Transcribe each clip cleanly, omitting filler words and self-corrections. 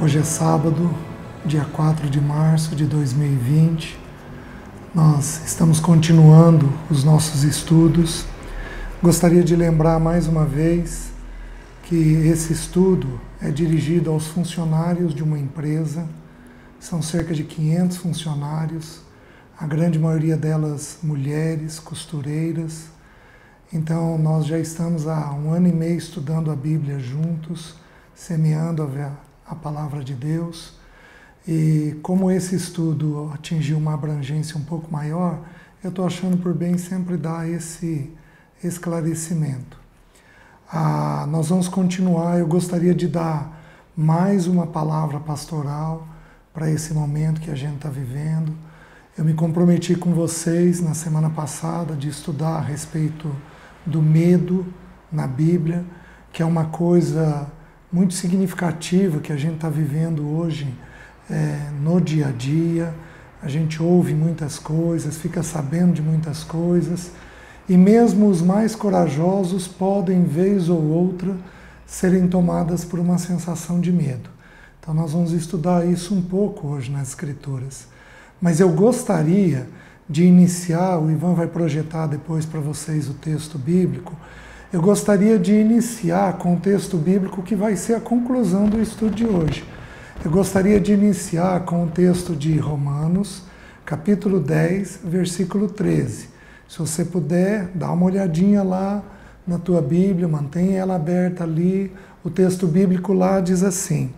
Hoje é sábado, dia 4 de março de 2020. Nós estamos continuando os nossos estudos. Gostaria de lembrar mais uma vez que esse estudo é dirigido aos funcionários de uma empresa. São cerca de 500 funcionários, a grande maioria delas mulheres, costureiras. Então nós já estamos há 1 ano e meio estudando a Bíblia juntos, semeando a palavra de Deus. E como esse estudo atingiu uma abrangência um pouco maior, eu estou achando por bem sempre dar esse esclarecimento. Nós vamos continuar. Eu gostaria de dar mais uma palavra pastoral para esse momento que a gente está vivendo. Eu me comprometi com vocês na semana passada de estudar a respeito do medo na Bíblia, que é uma coisa muito significativa que a gente está vivendo hoje no dia a dia. A gente ouve muitas coisas, fica sabendo de muitas coisas, e mesmo os mais corajosos podem, vez ou outra, serem tomadas por uma sensação de medo. Então nós vamos estudar isso um pouco hoje nas Escrituras. Mas eu gostaria de iniciar, o Ivan vai projetar depois para vocês o texto bíblico, eu gostaria de iniciar com o texto bíblico que vai ser a conclusão do estudo de hoje. Eu gostaria de iniciar com o texto de Romanos, capítulo 10, versículo 13. Se você puder, dá uma olhadinha lá na tua Bíblia, mantenha ela aberta ali. O texto bíblico lá diz assim: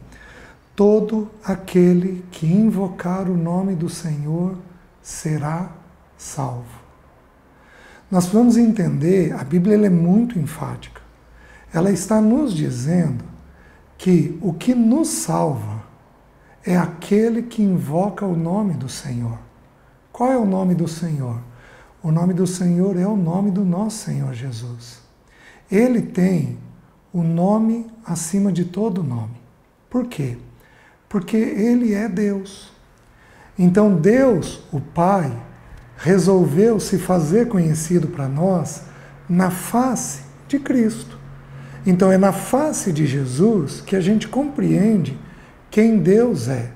todo aquele que invocar o nome do Senhor será salvo. Nós vamos entender, a Bíblia ela é muito enfática. Ela está nos dizendo que o que nos salva é aquele que invoca o nome do Senhor. Qual é o nome do Senhor? O nome do Senhor é o nome do nosso Senhor Jesus. Ele tem o nome acima de todo nome. Por quê? Porque Ele é Deus. Então Deus, o Pai, resolveu se fazer conhecido para nós na face de Cristo. Então é na face de Jesus que a gente compreende quem Deus é.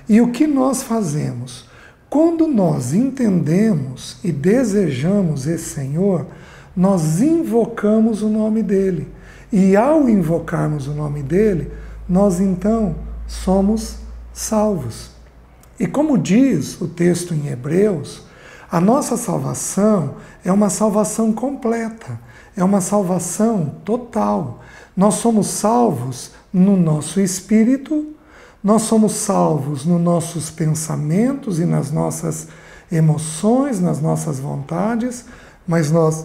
E o que nós fazemos? Quando nós entendemos e desejamos esse Senhor, nós invocamos o nome dele. E ao invocarmos o nome dele, nós então somos salvos. E como diz o texto em Hebreus, a nossa salvação é uma salvação completa, é uma salvação total. Nós somos salvos no nosso espírito, nós somos salvos nos nossos pensamentos e nas nossas emoções, nas nossas vontades, mas nós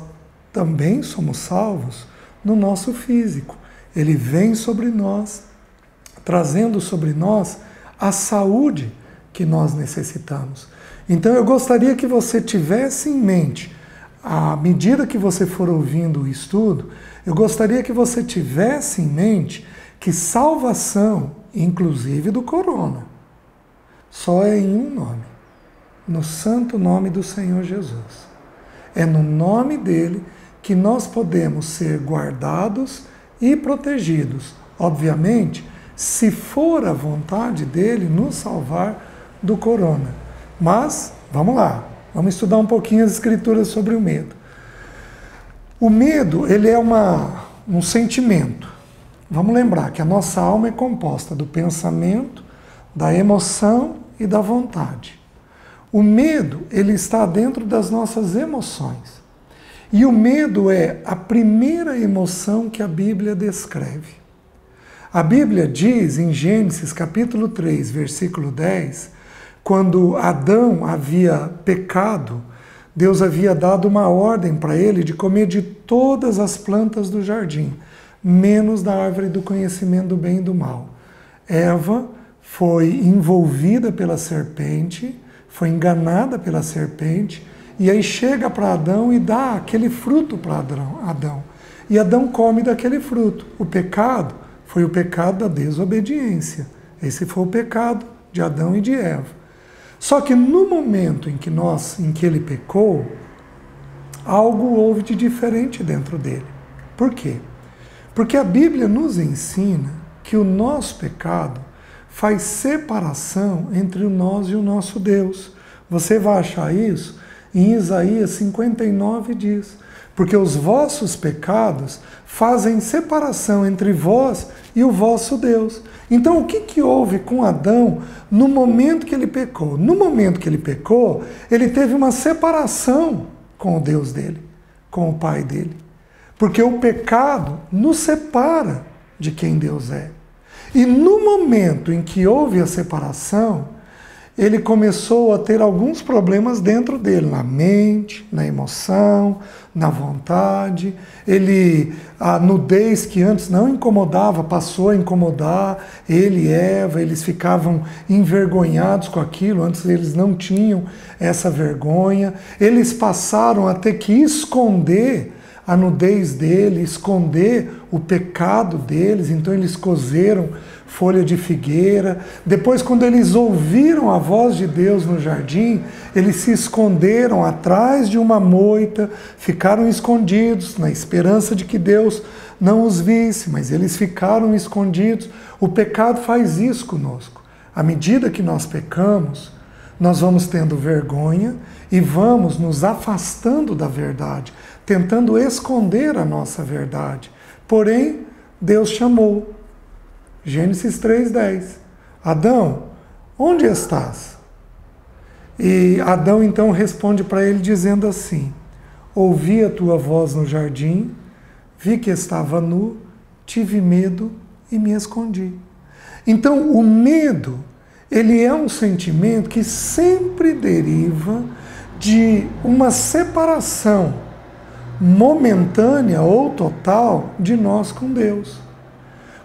também somos salvos no nosso físico. Ele vem sobre nós, trazendo sobre nós a saúde que nós necessitamos. Então eu gostaria que você tivesse em mente, à medida que você for ouvindo o estudo, eu gostaria que você tivesse em mente que salvação, inclusive do corona, só é em um nome, no santo nome do Senhor Jesus. É no nome dele que nós podemos ser guardados e protegidos. Obviamente, se for a vontade dele nos salvar do corona. Mas, vamos lá, vamos estudar um pouquinho as Escrituras sobre o medo. O medo, ele é um sentimento. Vamos lembrar que a nossa alma é composta do pensamento, da emoção e da vontade. O medo, ele está dentro das nossas emoções. E o medo é a primeira emoção que a Bíblia descreve. A Bíblia diz em Gênesis capítulo 3, versículo 10, quando Adão havia pecado, Deus havia dado uma ordem para ele de comer de todas as plantas do jardim, menos da árvore do conhecimento do bem e do mal. Eva foi envolvida pela serpente, foi enganada pela serpente, e aí chega para Adão e dá aquele fruto para Adão. E Adão come daquele fruto. O pecado foi o pecado da desobediência. Esse foi o pecado de Adão e de Eva. Só que no momento em que ele pecou, algo houve de diferente dentro dele. Por quê? Porque a Bíblia nos ensina que o nosso pecado faz separação entre nós e o nosso Deus. Você vai achar isso em Isaías 59 diz, porque os vossos pecados fazem separação entre vós e o vosso Deus. Então, o que houve com Adão no momento que ele pecou? No momento que ele pecou, ele teve uma separação com o Deus dele, com o Pai dele. Porque o pecado nos separa de quem Deus é. E no momento em que houve a separação, ele começou a ter alguns problemas dentro dele, na mente, na emoção, na vontade. A nudez que antes não incomodava, passou a incomodar ele e Eva, eles ficavam envergonhados com aquilo, antes eles não tinham essa vergonha. Eles passaram a ter que esconder a nudez dele, esconder o pecado deles, então eles cozeram folha de figueira. Depois, quando eles ouviram a voz de Deus no jardim, eles se esconderam atrás de uma moita, ficaram escondidos na esperança de que Deus não os visse, mas eles ficaram escondidos. O pecado faz isso conosco. À medida que nós pecamos, nós vamos tendo vergonha e vamos nos afastando da verdade, tentando esconder a nossa verdade. Porém, Deus chamou. Gênesis 3:10. Adão, onde estás? E Adão então responde para ele dizendo assim: ouvi a tua voz no jardim, vi que estava nu, tive medo e me escondi. Então, o medo, ele é um sentimento que sempre deriva de uma separação momentânea ou total de nós com Deus.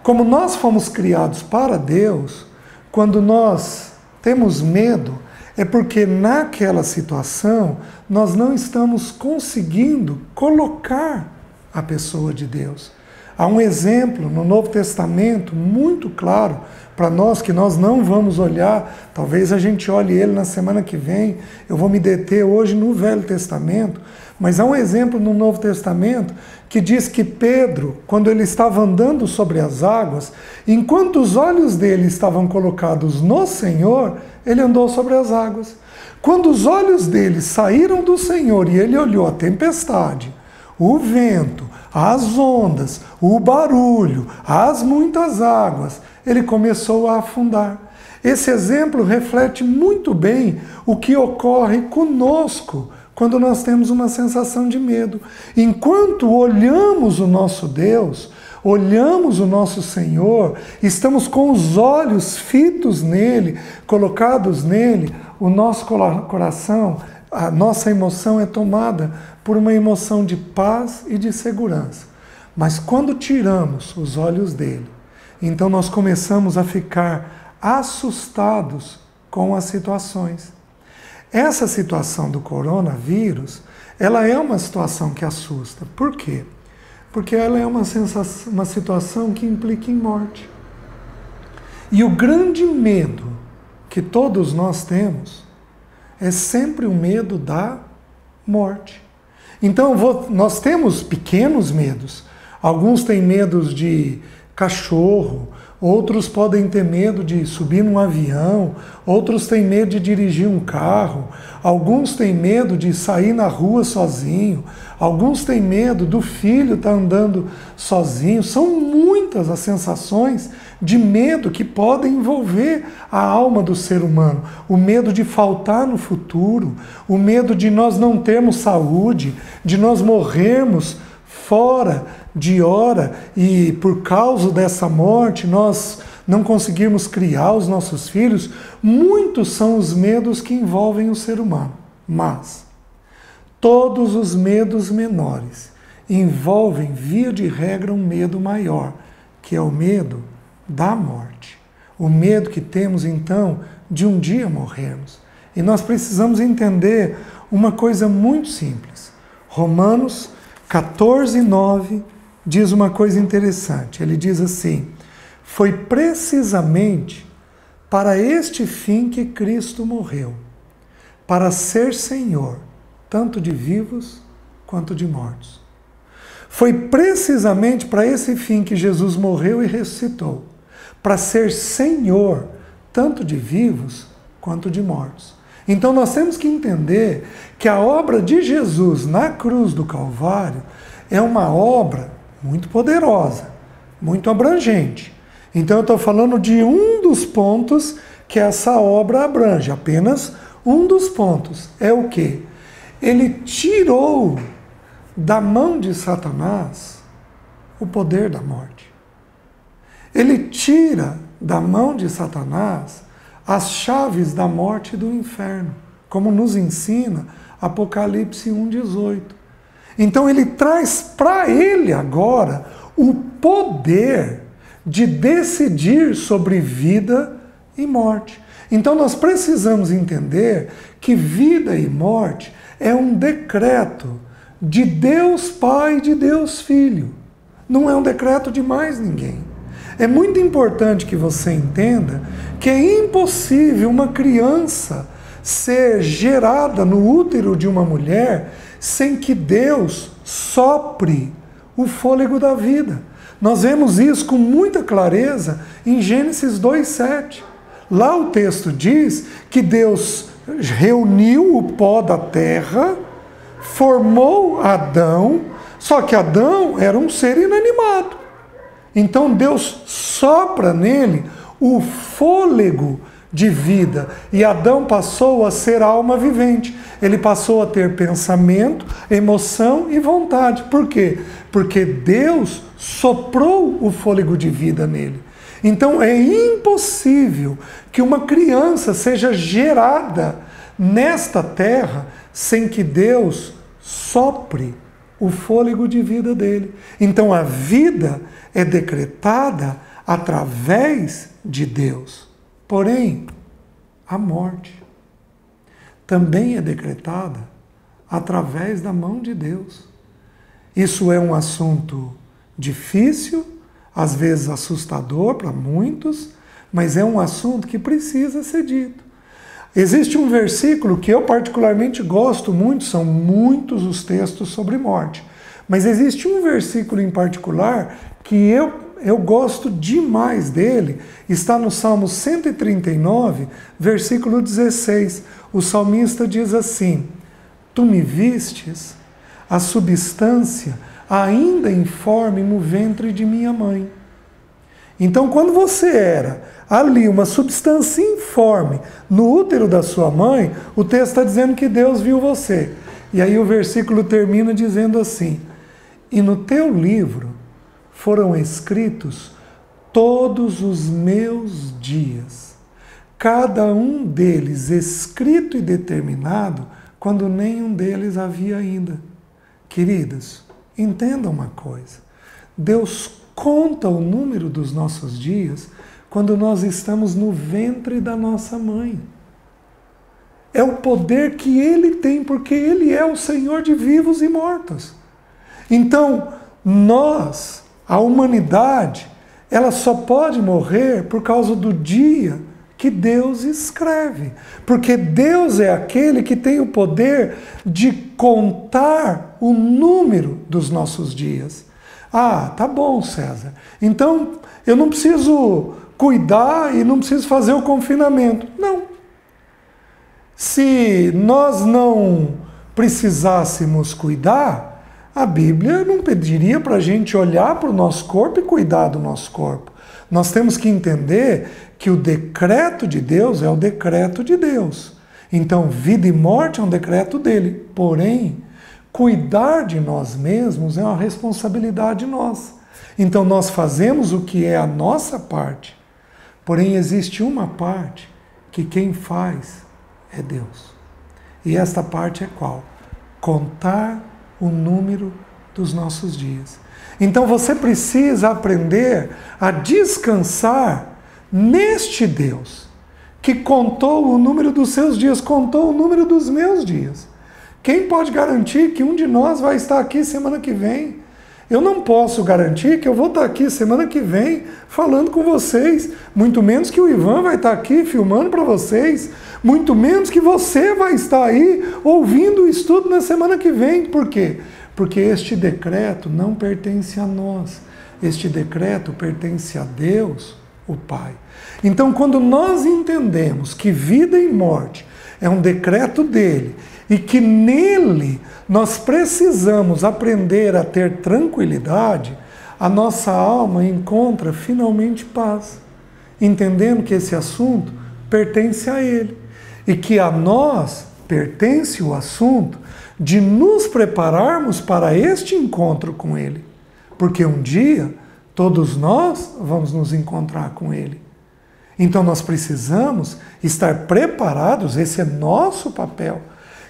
Como nós fomos criados para Deus, quando nós temos medo, é porque naquela situação nós não estamos conseguindo colocar a pessoa de Deus. Há um exemplo no Novo Testamento muito claro para nós, que nós não vamos olhar, talvez a gente olhe ele na semana que vem, eu vou me deter hoje no Velho Testamento, mas há um exemplo no Novo Testamento que diz que Pedro, quando ele estava andando sobre as águas, enquanto os olhos dele estavam colocados no Senhor, ele andou sobre as águas. Quando os olhos dele saíram do Senhor e ele olhou a tempestade, o vento, as ondas, o barulho, as muitas águas, ele começou a afundar. Esse exemplo reflete muito bem o que ocorre conosco quando nós temos uma sensação de medo. Enquanto olhamos o nosso Deus, olhamos o nosso Senhor, estamos com os olhos fitos nele, colocados nele, o nosso coração, a nossa emoção é tomada por uma emoção de paz e de segurança. Mas quando tiramos os olhos dele, então nós começamos a ficar assustados com as situações. Essa situação do coronavírus, ela é uma situação que assusta. Por quê? Porque ela é uma situação que implica em morte. E o grande medo que todos nós temos é sempre o medo da morte. Então, nós temos pequenos medos. Alguns têm medos de cachorro, outros podem ter medo de subir num avião, outros têm medo de dirigir um carro, alguns têm medo de sair na rua sozinho, alguns têm medo do filho estar andando sozinho. São muitas as sensações de medo que podem envolver a alma do ser humano. O medo de faltar no futuro, o medo de nós não termos saúde, de nós morrermos fora de hora e por causa dessa morte nós não conseguirmos criar os nossos filhos. Muitos são os medos que envolvem o ser humano, mas todos os medos menores envolvem, via de regra, um medo maior, que é o medo da morte. O medo que temos, então, de um dia morrermos. E nós precisamos entender uma coisa muito simples. Romanos 14:9 diz uma coisa interessante. Ele diz assim: foi precisamente para este fim que Cristo morreu, para ser Senhor, tanto de vivos quanto de mortos. Foi precisamente para esse fim que Jesus morreu e ressuscitou, para ser Senhor tanto de vivos quanto de mortos. Então nós temos que entender que a obra de Jesus na cruz do Calvário é uma obra muito poderosa, muito abrangente. Então eu estou falando de um dos pontos que essa obra abrange, apenas um dos pontos. É o quê? Ele tirou da mão de Satanás o poder da morte. Ele tira da mão de Satanás as chaves da morte e do inferno, como nos ensina Apocalipse 1,18. Então ele traz para ele agora o poder de decidir sobre vida e morte. Então nós precisamos entender que vida e morte é um decreto de Deus Pai e de Deus Filho. Não é um decreto de mais ninguém. É muito importante que você entenda que é impossível uma criança ser gerada no útero de uma mulher sem que Deus sopre o fôlego da vida. Nós vemos isso com muita clareza em Gênesis 2,7. Lá o texto diz que Deus reuniu o pó da terra, formou Adão, só que Adão era um ser inanimado. Então Deus sopra nele o fôlego de vida e Adão passou a ser alma vivente. Ele passou a ter pensamento, emoção e vontade. Por quê? Porque Deus soprou o fôlego de vida nele. Então é impossível que uma criança seja gerada nesta terra sem que Deus sopre o fôlego de vida dele. Então a vida é decretada através de Deus. Porém, a morte também é decretada através da mão de Deus. Isso é um assunto difícil, às vezes assustador para muitos, mas é um assunto que precisa ser dito. Existe um versículo que eu particularmente gosto muito, são muitos os textos sobre morte, mas existe um versículo em particular que eu gosto demais dele, está no Salmo 139, versículo 16. O salmista diz assim: Tu me vistes a substância ainda informe no ventre de minha mãe. Então, quando você era ali uma substância informe no útero da sua mãe, o texto está dizendo que Deus viu você. E aí o versículo termina dizendo assim: E no teu livro foram escritos todos os meus dias, cada um deles escrito e determinado, quando nenhum deles havia ainda. Queridos, entenda uma coisa: Deus conta o número dos nossos dias quando nós estamos no ventre da nossa mãe. É o poder que Ele tem, porque Ele é o Senhor de vivos e mortos. Então, nós, a humanidade, ela só pode morrer por causa do dia que Deus escreve. Porque Deus é aquele que tem o poder de contar o número dos nossos dias. Ah, tá bom, César. Então, eu não preciso cuidar e não preciso fazer o confinamento. Não. Se nós não precisássemos cuidar, a Bíblia não pediria para a gente olhar para o nosso corpo e cuidar do nosso corpo. Nós temos que entender que o decreto de Deus é o decreto de Deus. Então, vida e morte é um decreto dele. Porém, cuidar de nós mesmos é uma responsabilidade nossa. Então, nós fazemos o que é a nossa parte. Porém, existe uma parte que quem faz é Deus. E esta parte é qual? Contar o número dos nossos dias. Então você precisa aprender a descansar neste Deus, que contou o número dos seus dias, contou o número dos meus dias. Quem pode garantir que um de nós vai estar aqui semana que vem? Eu não posso garantir que eu vou estar aqui semana que vem falando com vocês, muito menos que o Ivan vai estar aqui filmando para vocês, muito menos que você vai estar aí ouvindo o estudo na semana que vem. Por quê? Porque este decreto não pertence a nós. Este decreto pertence a Deus o Pai. Então, quando nós entendemos que vida e morte é um decreto dele e que nele nós precisamos aprender a ter tranquilidade, a nossa alma encontra finalmente paz, entendendo que esse assunto pertence a ele e que a nós pertence o assunto de nos prepararmos para este encontro com ele, porque um dia todos nós vamos nos encontrar com ele. Então nós precisamos estar preparados, esse é nosso papel.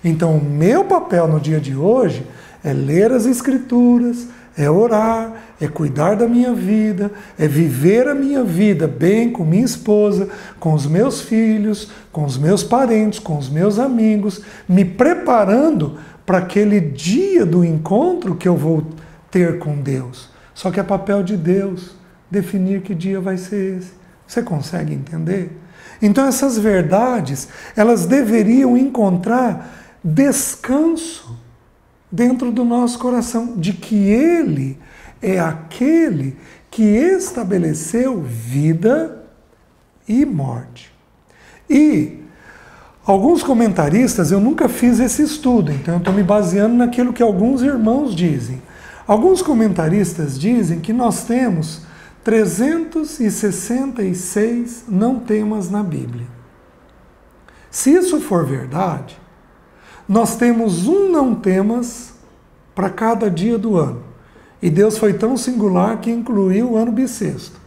Então o meu papel no dia de hoje é ler as Escrituras, é orar, é cuidar da minha vida, é viver a minha vida bem com minha esposa, com os meus filhos, com os meus parentes, com os meus amigos, me preparando para aquele dia do encontro que eu vou ter com Deus. Só que é papel de Deus definir que dia vai ser esse. Você consegue entender? Então essas verdades, elas deveriam encontrar descanso dentro do nosso coração, de que Ele é aquele que estabeleceu vida e morte. E alguns comentaristas, eu nunca fiz esse estudo, então eu estou me baseando naquilo que alguns irmãos dizem. Alguns comentaristas dizem que nós temos 366 não temas na Bíblia. Se isso for verdade, nós temos um não temas para cada dia do ano. E Deus foi tão singular que incluiu o ano bissexto,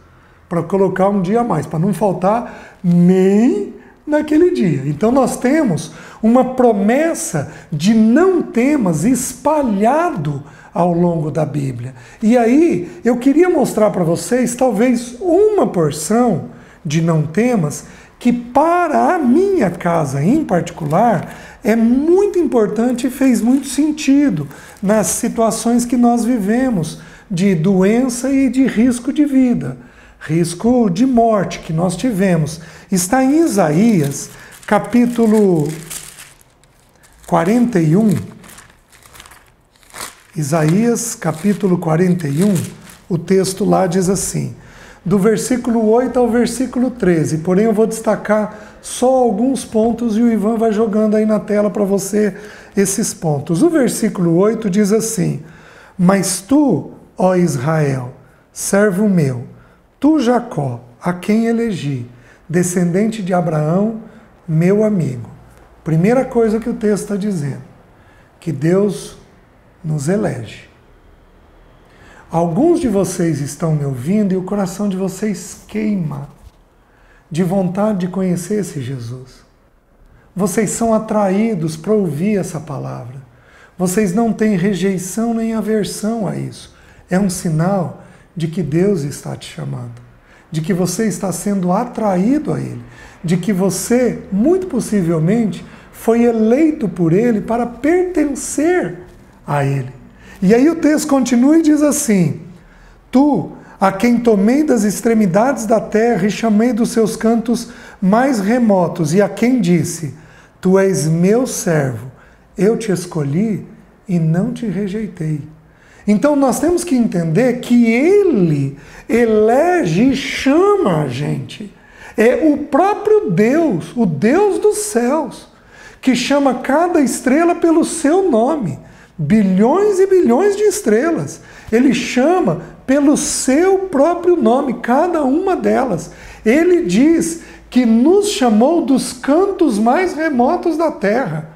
para colocar um dia a mais, para não faltar nem naquele dia. Então nós temos uma promessa de não temas espalhado ao longo da Bíblia. E aí eu queria mostrar para vocês talvez uma porção de não temas que para a minha casa em particular é muito importante e fez muito sentido nas situações que nós vivemos de doença e de risco de vida, risco de morte que nós tivemos. Está em Isaías, capítulo 41. Isaías, capítulo 41, o texto lá diz assim, do versículo 8 ao versículo 13, porém eu vou destacar só alguns pontos e o Ivan vai jogando aí na tela para você esses pontos. O versículo 8 diz assim, mas tu, ó Israel, servo meu, tu Jacó, a quem elegi, descendente de Abraão, meu amigo. Primeira coisa que o texto está dizendo, que Deus nos elege. Alguns de vocês estão me ouvindo e o coração de vocês queima de vontade de conhecer esse Jesus. Vocês são atraídos para ouvir essa palavra. Vocês não têm rejeição nem aversão a isso. É um sinal de que Deus está te chamando, de que você está sendo atraído a Ele, de que você, muito possivelmente, foi eleito por Ele para pertencer a Ele. E aí o texto continua e diz assim, tu, a quem tomei das extremidades da terra e chamei dos seus cantos mais remotos, e a quem disse, tu és meu servo, eu te escolhi e não te rejeitei. Então nós temos que entender que Ele elege e chama a gente. É o próprio Deus, o Deus dos céus, que chama cada estrela pelo seu nome. Bilhões e bilhões de estrelas. Ele chama pelo seu próprio nome, cada uma delas. Ele diz que nos chamou dos cantos mais remotos da terra.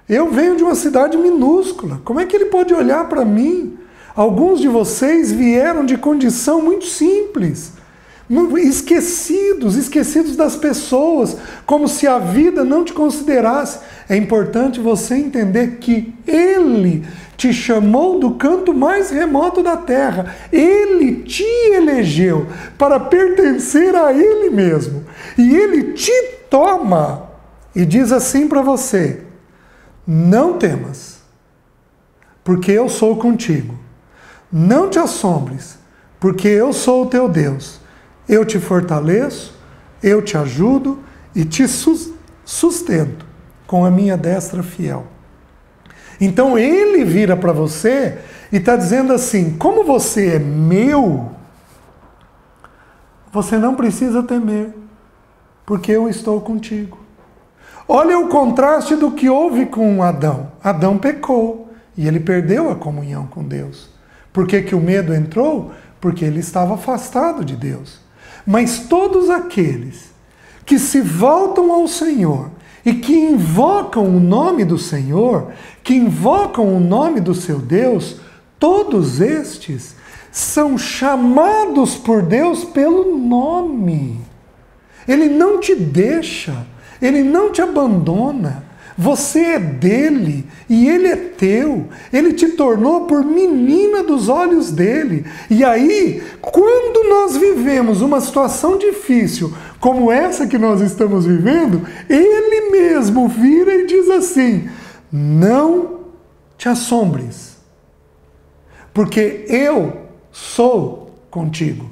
Eu venho de uma cidade minúscula. Como é que ele pode olhar para mim? Alguns de vocês vieram de condição muito simples, esquecidos das pessoas, como se a vida não te considerasse. É importante você entender que Ele te chamou do canto mais remoto da terra. Ele te elegeu para pertencer a Ele mesmo. E Ele te toma e diz assim para você, não temas, porque eu sou contigo. Não te assombres, porque eu sou o teu Deus. Eu te fortaleço, eu te ajudo e te sustento com a minha destra fiel. Então Ele vira para você e está dizendo assim, como você é meu, você não precisa temer, porque eu estou contigo. Olha o contraste do que houve com Adão. Adão pecou e ele perdeu a comunhão com Deus. Por que que o medo entrou? Porque ele estava afastado de Deus. Mas todos aqueles que se voltam ao Senhor e que invocam o nome do Senhor, que invocam o nome do seu Deus, todos estes são chamados por Deus pelo nome. Ele não te deixa, ele não te abandona. Você é dele e ele é teu. Ele te tornou por menina dos olhos dele. E aí, quando nós vivemos uma situação difícil, como essa que nós estamos vivendo, ele mesmo vira e diz assim: não te assombres, porque eu sou contigo.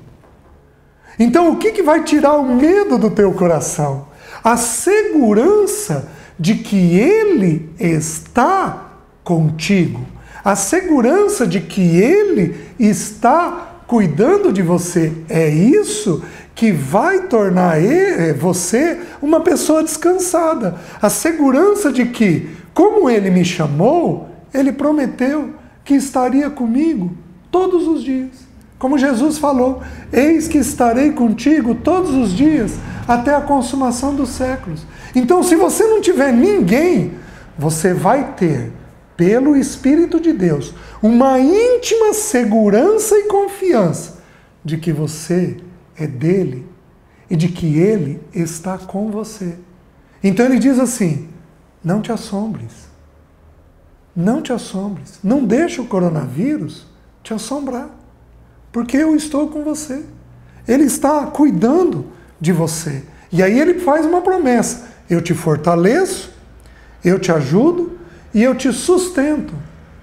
Então, o que vai tirar o medo do teu coração? A segurança de que Ele está contigo. A segurança de que Ele está cuidando de você. É isso que vai tornar você uma pessoa descansada. A segurança de que, como Ele me chamou, Ele prometeu que estaria comigo todos os dias. Como Jesus falou: eis que estarei contigo todos os dias, até a consumação dos séculos. Então, se você não tiver ninguém, você vai ter, pelo Espírito de Deus, uma íntima segurança e confiança de que você é dele e de que ele está com você. Então ele diz assim: não te assombres. Não te assombres. Não deixe o coronavírus te assombrar, porque eu estou com você. Ele está cuidando de você. E aí ele faz uma promessa: eu te fortaleço, eu te ajudo e eu te sustento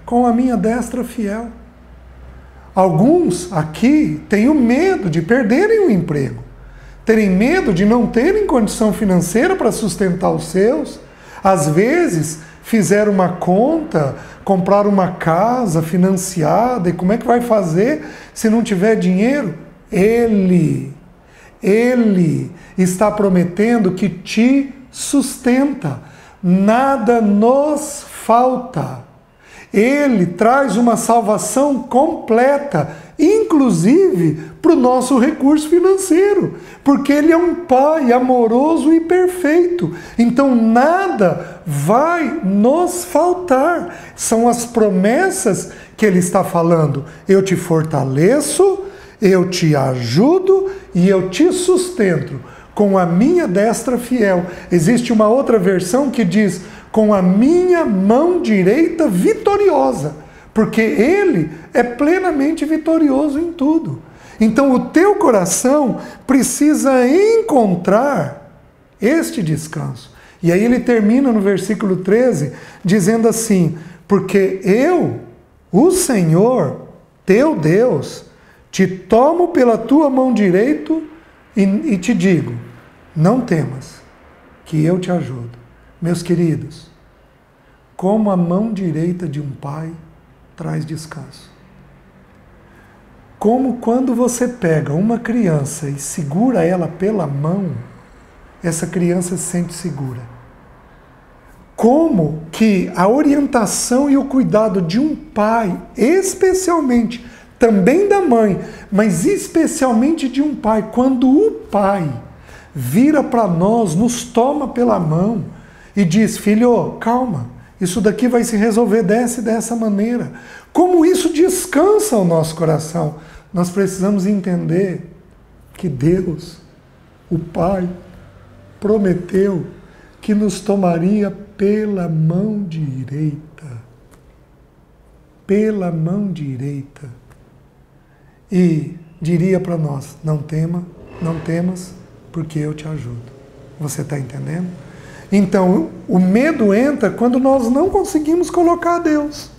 com a minha destra fiel. Alguns aqui têm o medo de perderem o emprego, terem medo de não terem condição financeira para sustentar os seus. Às vezes fizeram uma conta, compraram uma casa financiada, e como é que vai fazer se não tiver dinheiro? Ele está prometendo que te sustenta. Nada nos falta. Ele traz uma salvação completa, inclusive para o nosso recurso financeiro, porque Ele é um Pai amoroso e perfeito. Então nada vai nos faltar. São as promessas que Ele está falando: eu te fortaleço, eu te ajudo e eu te sustento com a minha destra fiel. Existe uma outra versão que diz: com a minha mão direita vitoriosa, porque Ele é plenamente vitorioso em tudo. Então o teu coração precisa encontrar este descanso. E aí ele termina no versículo 13 dizendo assim: porque eu, o Senhor, teu Deus, te tomo pela tua mão direita e te digo: não temas, que eu te ajudo. Meus queridos, como a mão direita de um pai traz descanso. Como quando você pega uma criança e segura ela pela mão, essa criança se sente segura. Como que a orientação e o cuidado de um pai, especialmente, também da mãe, mas especialmente de um pai, quando o pai vira para nós, nos toma pela mão e diz: filho, calma, isso daqui vai se resolver dessa maneira. Como isso descansa o nosso coração. Nós precisamos entender que Deus, o Pai, prometeu que nos tomaria pela mão direita. Pela mão direita. E diria para nós: não temas, porque eu te ajudo. Você está entendendo? Então, o medo entra quando nós não conseguimos colocar Deus.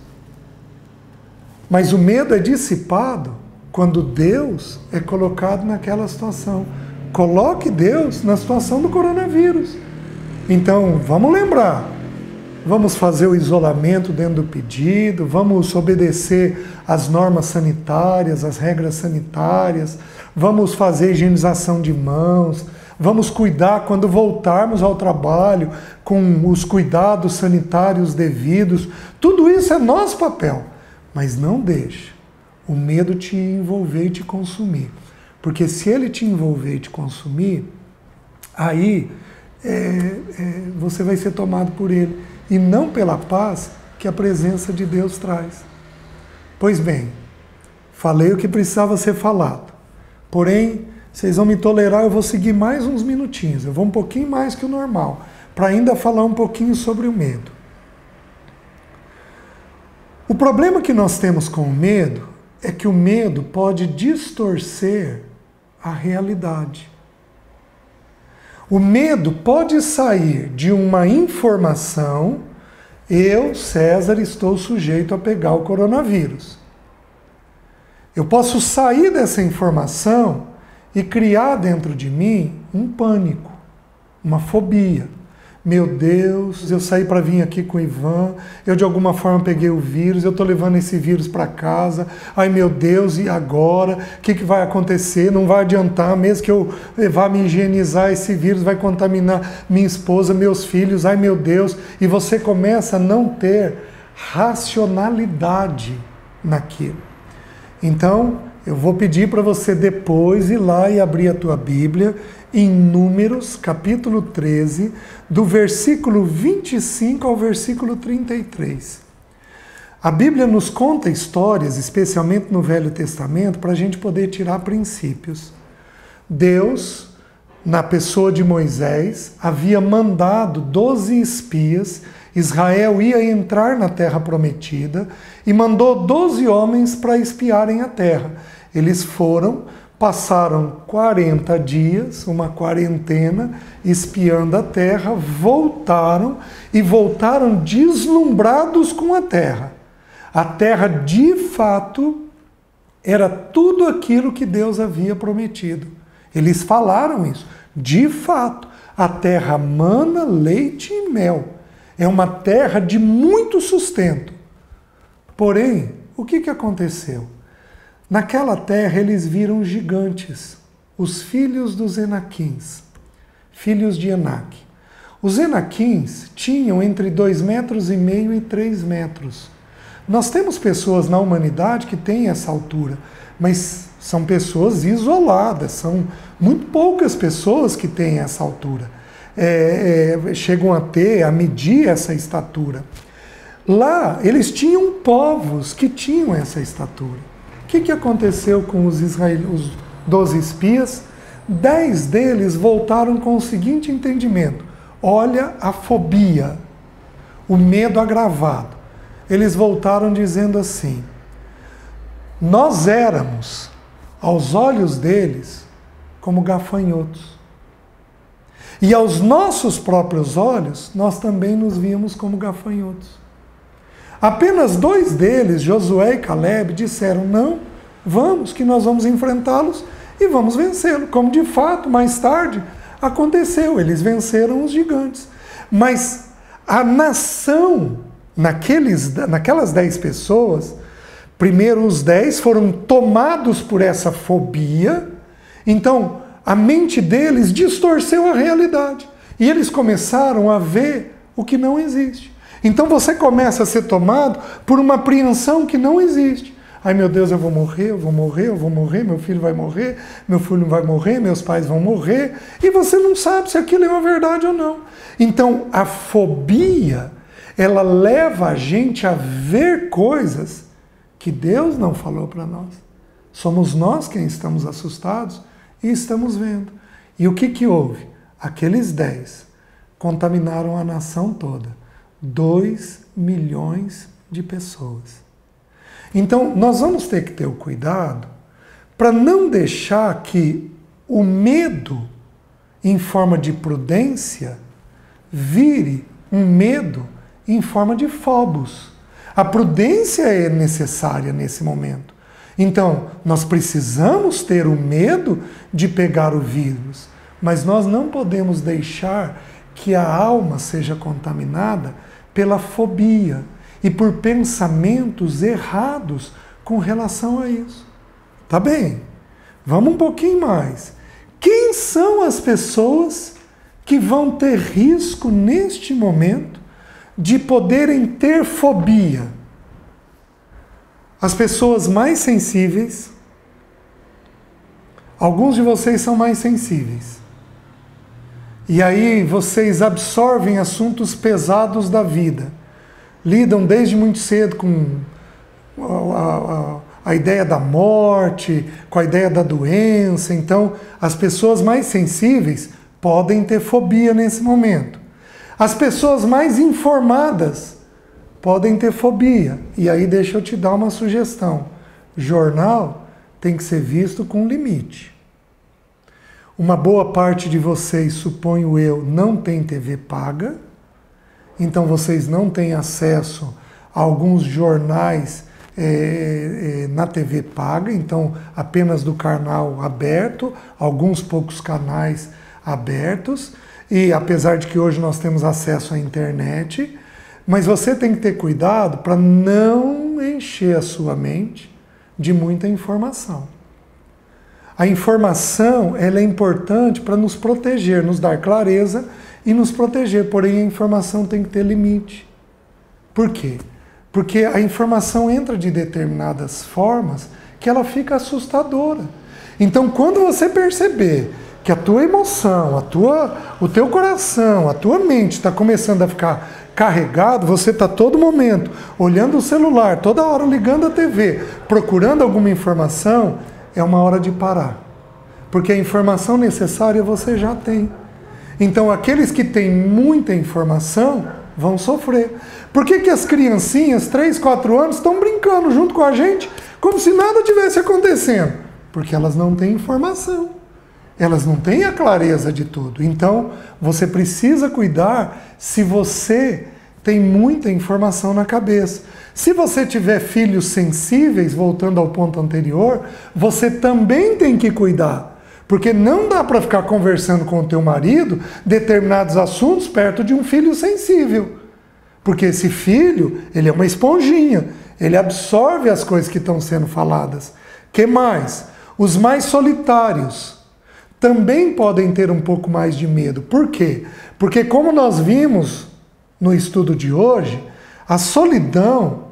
Mas o medo é dissipado quando Deus é colocado naquela situação. Coloque Deus na situação do coronavírus. Então, vamos lembrar. vamos fazer o isolamento dentro do pedido, vamos obedecer às normas sanitárias, às regras sanitárias, vamos fazer higienização de mãos, vamos cuidar quando voltarmos ao trabalho com os cuidados sanitários devidos. Tudo isso é nosso papel, mas não deixe o medo te envolver e te consumir. Porque se ele te envolver e te consumir, aí você vai ser tomado por ele, e não pela paz que a presença de Deus traz. Pois bem, falei o que precisava ser falado. Porém, vocês vão me tolerar, eu vou seguir mais uns minutinhos, eu vou um pouquinho mais que o normal, para ainda falar um pouquinho sobre o medo. O problema que nós temos com o medo é que o medo pode distorcer a realidade. O medo pode sair de uma informação: eu, César, estou sujeito a pegar o coronavírus. Eu posso sair dessa informação e criar dentro de mim um pânico, uma fobia. Meu Deus, eu saí para vir aqui com o Ivan, eu de alguma forma peguei o vírus, eu estou levando esse vírus para casa, ai meu Deus, e agora? O que vai acontecer? Não vai adiantar, mesmo que eu vá me higienizar, esse vírus vai contaminar minha esposa, meus filhos, ai meu Deus. E você começa a não ter racionalidade naquilo. Então, eu vou pedir para você depois ir lá e abrir a tua Bíblia em Números, capítulo 13, do versículo 25 ao versículo 33. A Bíblia nos conta histórias, especialmente no Velho Testamento, para a gente poder tirar princípios. Deus, na pessoa de Moisés, havia mandado 12 espias. Israel ia entrar na terra prometida e mandou 12 homens para espiarem a terra. Eles foram, passaram 40 dias, uma quarentena, espiando a terra, voltaram deslumbrados com a terra. A terra, de fato, era tudo aquilo que Deus havia prometido. Eles falaram isso. De fato, a terra mana leite e mel. É uma terra de muito sustento. Porém, o que aconteceu? Naquela terra eles viram gigantes, os filhos dos Enaquins, filhos de Enaque. Os Enaquins tinham entre 2,5 metros e 3 metros. Nós temos pessoas na humanidade que têm essa altura, mas são pessoas isoladas, são muito poucas pessoas que têm essa altura. Chegam a medir essa estatura. Lá eles tinham povos que tinham essa estatura. O que aconteceu com os 12 espias? 10 deles voltaram com o seguinte entendimento: olha a fobia, o medo agravado. Eles voltaram dizendo assim: nós éramos, aos olhos deles, como gafanhotos. E aos nossos próprios olhos, nós também nos víamos como gafanhotos. Apenas 2 deles, Josué e Caleb, disseram: não, vamos, que nós vamos enfrentá-los e vamos vencê-los. Como de fato, mais tarde, aconteceu. Eles venceram os gigantes. Mas a nação, naquelas 10 pessoas, primeiro os 10 foram tomados por essa fobia. Então, a mente deles distorceu a realidade. E eles começaram a ver o que não existe. Então você começa a ser tomado por uma apreensão que não existe. Ai meu Deus, eu vou morrer, meu filho vai morrer, meu filho vai morrer, meus pais vão morrer. E você não sabe se aquilo é uma verdade ou não. Então a fobia, ela leva a gente a ver coisas que Deus não falou para nós. Somos nós quem estamos assustados e estamos vendo. E o que houve? Aqueles 10 contaminaram a nação toda. 2 milhões de pessoas. Então, nós vamos ter que ter o cuidado para não deixar que o medo, em forma de prudência, vire um medo em forma de phobos. A prudência é necessária nesse momento. Então, nós precisamos ter o medo de pegar o vírus, mas nós não podemos deixar que a alma seja contaminada pela fobia e por pensamentos errados com relação a isso. Tá bem? Vamos um pouquinho mais. Quem são as pessoas que vão ter risco neste momento de poderem ter fobia? As pessoas mais sensíveis. Alguns de vocês são mais sensíveis. E aí vocês absorvem assuntos pesados da vida. Lidam desde muito cedo com a ideia da morte, com a ideia da doença. Então, as pessoas mais sensíveis podem ter fobia nesse momento. As pessoas mais informadas podem ter fobia. E aí deixa eu te dar uma sugestão. Jornal tem que ser visto com limite. Uma boa parte de vocês, suponho eu, não tem TV paga, então vocês não têm acesso a alguns jornais na TV paga, então apenas do canal aberto, alguns poucos canais abertos, e apesar de que hoje nós temos acesso à internet, mas você tem que ter cuidado para não encher a sua mente de muita informação. A informação, ela é importante para nos proteger, nos dar clareza e nos proteger, porém a informação tem que ter limite. Por quê? Porque a informação entra de determinadas formas que ela fica assustadora. Então, quando você perceber que a tua emoção, o teu coração, a tua mente está começando a ficar carregado, você está todo momento olhando o celular, toda hora ligando a TV, procurando alguma informação, é uma hora de parar. Porque a informação necessária você já tem. Então, aqueles que têm muita informação vão sofrer. Por que as criancinhas, 3, 4 anos, estão brincando junto com a gente como se nada tivesse acontecendo? Porque elas não têm informação. Elas não têm a clareza de tudo. Então, você precisa cuidar se você tem muita informação na cabeça. Se você tiver filhos sensíveis, voltando ao ponto anterior, você também tem que cuidar. Porque não dá para ficar conversando com o teu marido determinados assuntos perto de um filho sensível. Porque esse filho, ele é uma esponjinha. Ele absorve as coisas que estão sendo faladas. Que mais? Os mais solitários também podem ter um pouco mais de medo. Por quê? Porque como nós vimos no estudo de hoje, a solidão,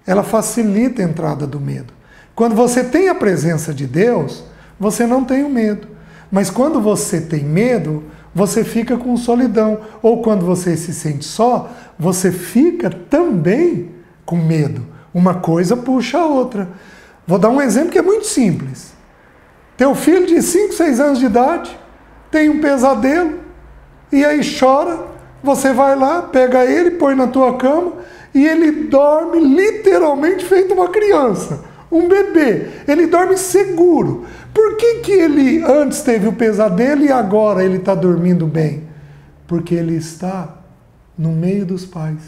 ela facilita a entrada do medo. Quando você tem a presença de Deus, você não tem o medo. Mas quando você tem medo, você fica com solidão. Ou quando você se sente só, você fica também com medo. Uma coisa puxa a outra. Vou dar um exemplo que é muito simples. Teu filho de 5, 6 anos de idade tem um pesadelo e aí chora, você vai lá, pega ele, põe na tua cama e ele dorme literalmente feito uma criança, um bebê. Ele dorme seguro. Por que ele antes teve o pesadelo e agora ele está dormindo bem? Porque ele está no meio dos pais,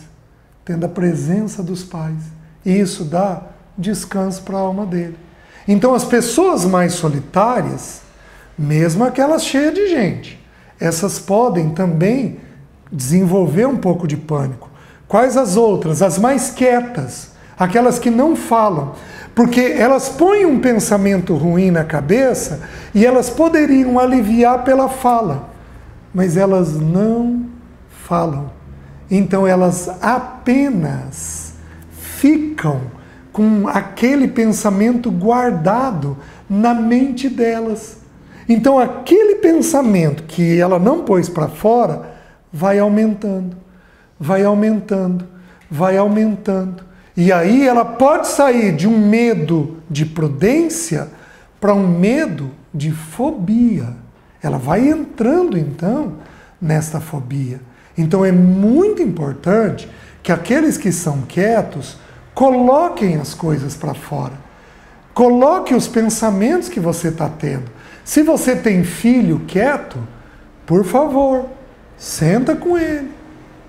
tendo a presença dos pais. E isso dá descanso para a alma dele. Então as pessoas mais solitárias, mesmo aquelas cheias de gente, essas podem também desenvolver um pouco de pânico. Quais as outras? As mais quietas, aquelas que não falam. Porque elas põem um pensamento ruim na cabeça e elas poderiam aliviar pela fala, mas elas não falam. Então elas apenas ficam com aquele pensamento guardado na mente delas. Então aquele pensamento que ela não pôs para fora vai aumentando, vai aumentando, vai aumentando. E aí ela pode sair de um medo de prudência para um medo de fobia. Ela vai entrando então nesta fobia. Então é muito importante que aqueles que são quietos coloquem as coisas para fora. Coloque os pensamentos que você está tendo. Se você tem filho quieto, por favor, senta com ele.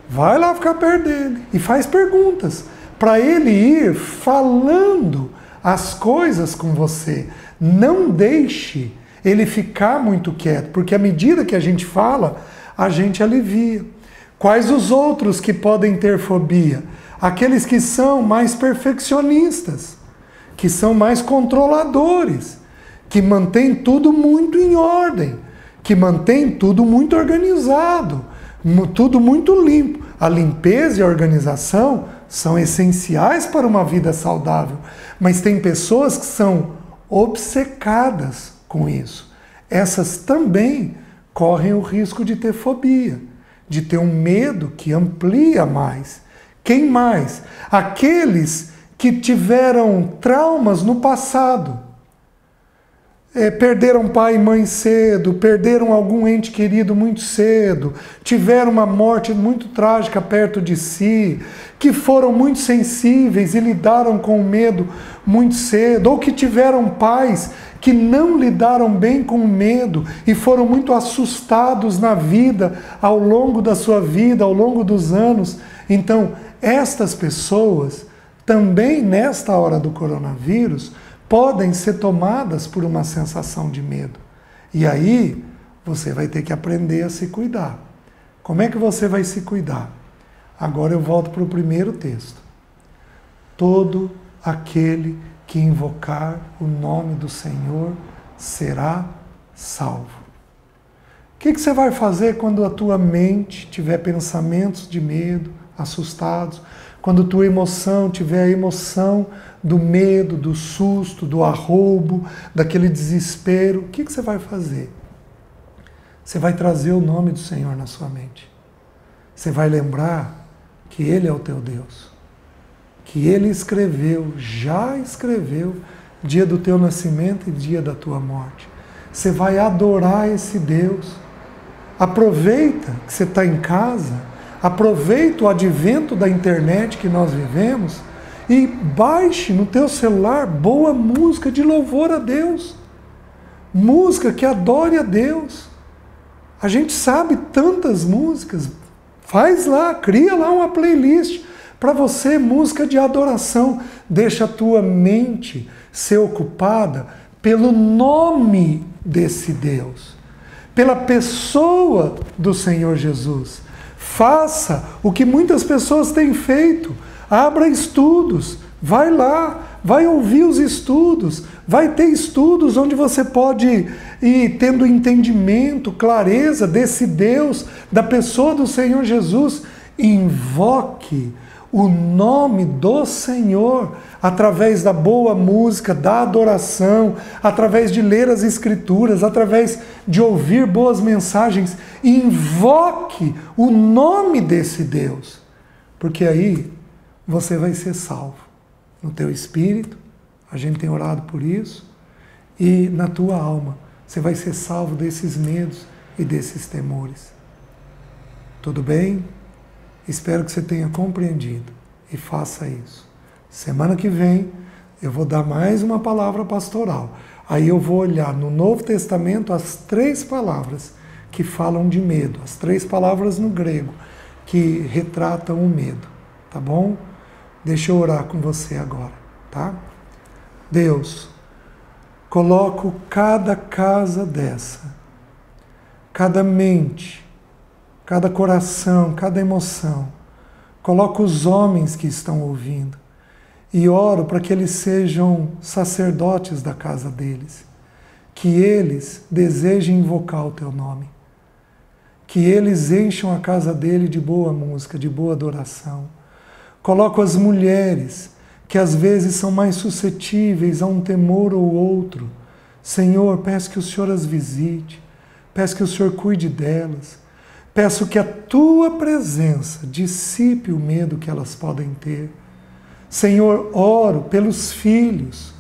Vai lá ficar perto dele e faz perguntas para ele ir falando as coisas com você. Não deixe ele ficar muito quieto, porque à medida que a gente fala, a gente alivia. Quais os outros que podem ter fobia? Aqueles que são mais perfeccionistas, que são mais controladores, que mantêm tudo muito em ordem, que mantêm tudo muito organizado, tudo muito limpo. A limpeza e a organização são essenciais para uma vida saudável, mas tem pessoas que são obcecadas com isso. Essas também correm o risco de ter fobia, de ter um medo que amplia mais. Quem mais? Aqueles que tiveram traumas no passado. Perderam pai e mãe cedo, perderam algum ente querido muito cedo, tiveram uma morte muito trágica perto de si, que foram muito sensíveis e lidaram com o medo muito cedo, ou que tiveram pais que não lidaram bem com o medo e foram muito assustados na vida, ao longo da sua vida, ao longo dos anos. Então, estas pessoas, também nesta hora do coronavírus, podem ser tomadas por uma sensação de medo. E aí, você vai ter que aprender a se cuidar. Como é que você vai se cuidar? Agora eu volto para o primeiro texto. Todo aquele que invocar o nome do Senhor será salvo. O que você vai fazer quando a tua mente tiver pensamentos de medo, assustados? Quando tua emoção tiver a emoção do medo, do susto, do arroubo, daquele desespero, o que você vai fazer? Você vai trazer o nome do Senhor na sua mente. Você vai lembrar que Ele é o teu Deus. Que Ele escreveu, já escreveu, dia do teu nascimento e dia da tua morte. Você vai adorar esse Deus. Aproveita que você está em casa, aproveita o advento da internet que nós vivemos e baixe no teu celular boa música de louvor a Deus. Música que adore a Deus. A gente sabe tantas músicas. Faz lá, cria lá uma playlist para você, música de adoração. Deixa a tua mente ser ocupada pelo nome desse Deus, pela pessoa do Senhor Jesus. Faça o que muitas pessoas têm feito. Abra estudos, vai lá, vai ouvir os estudos, vai ter estudos onde você pode ir tendo entendimento, clareza desse Deus, da pessoa do Senhor Jesus. Invoque o nome do Senhor através da boa música, da adoração, através de ler as Escrituras, através de ouvir boas mensagens. Invoque o nome desse Deus, porque aí você vai ser salvo no teu espírito, a gente tem orado por isso, e na tua alma você vai ser salvo desses medos e desses temores. Tudo bem? Espero que você tenha compreendido e faça isso. Semana que vem eu vou dar mais uma palavra pastoral. Aí eu vou olhar no Novo Testamento as 3 palavras que falam de medo, as 3 palavras no grego que retratam o medo, tá bom? Deixa eu orar com você agora, tá? Deus, coloco cada casa dessa, cada mente, cada coração, cada emoção. Coloco os homens que estão ouvindo e oro para que eles sejam sacerdotes da casa deles, que eles desejem invocar o teu nome, que eles encham a casa dele de boa música, de boa adoração. Coloco as mulheres, que às vezes são mais suscetíveis a um temor ou outro. Senhor, peço que o Senhor as visite, peço que o Senhor cuide delas, peço que a tua presença dissipe o medo que elas podem ter. Senhor, oro pelos filhos,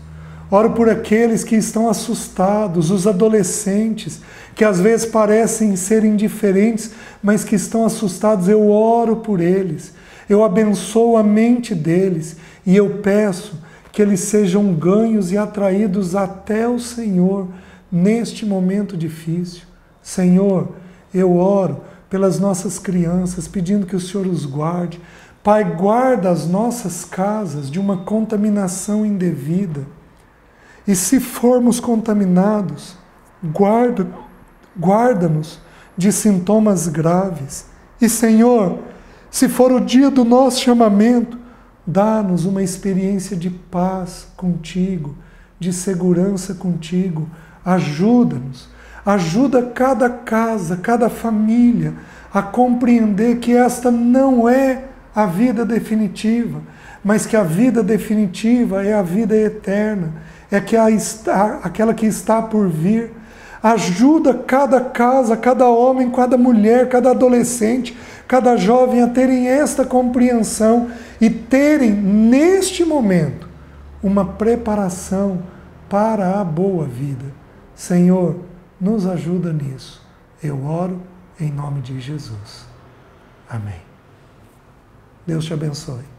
oro por aqueles que estão assustados, os adolescentes, que às vezes parecem ser indiferentes, mas que estão assustados. Eu oro por eles. Eu abençoo a mente deles e eu peço que eles sejam ganhos e atraídos até o Senhor neste momento difícil. Senhor, eu oro pelas nossas crianças, pedindo que o Senhor os guarde. Pai, guarda as nossas casas de uma contaminação indevida. E se formos contaminados, guarda-nos de sintomas graves E, Senhor, se for o dia do nosso chamamento, dá-nos uma experiência de paz contigo, de segurança contigo. Ajuda-nos, ajuda cada casa, cada família a compreender que esta não é a vida definitiva, mas que a vida definitiva é a vida eterna, é que aquela que está por vir. Ajuda cada casa, cada homem, cada mulher, cada adolescente, cada jovem a terem esta compreensão e terem, neste momento, uma preparação para a boa vida. Senhor, nos ajuda nisso. Eu oro em nome de Jesus. Amém. Deus te abençoe.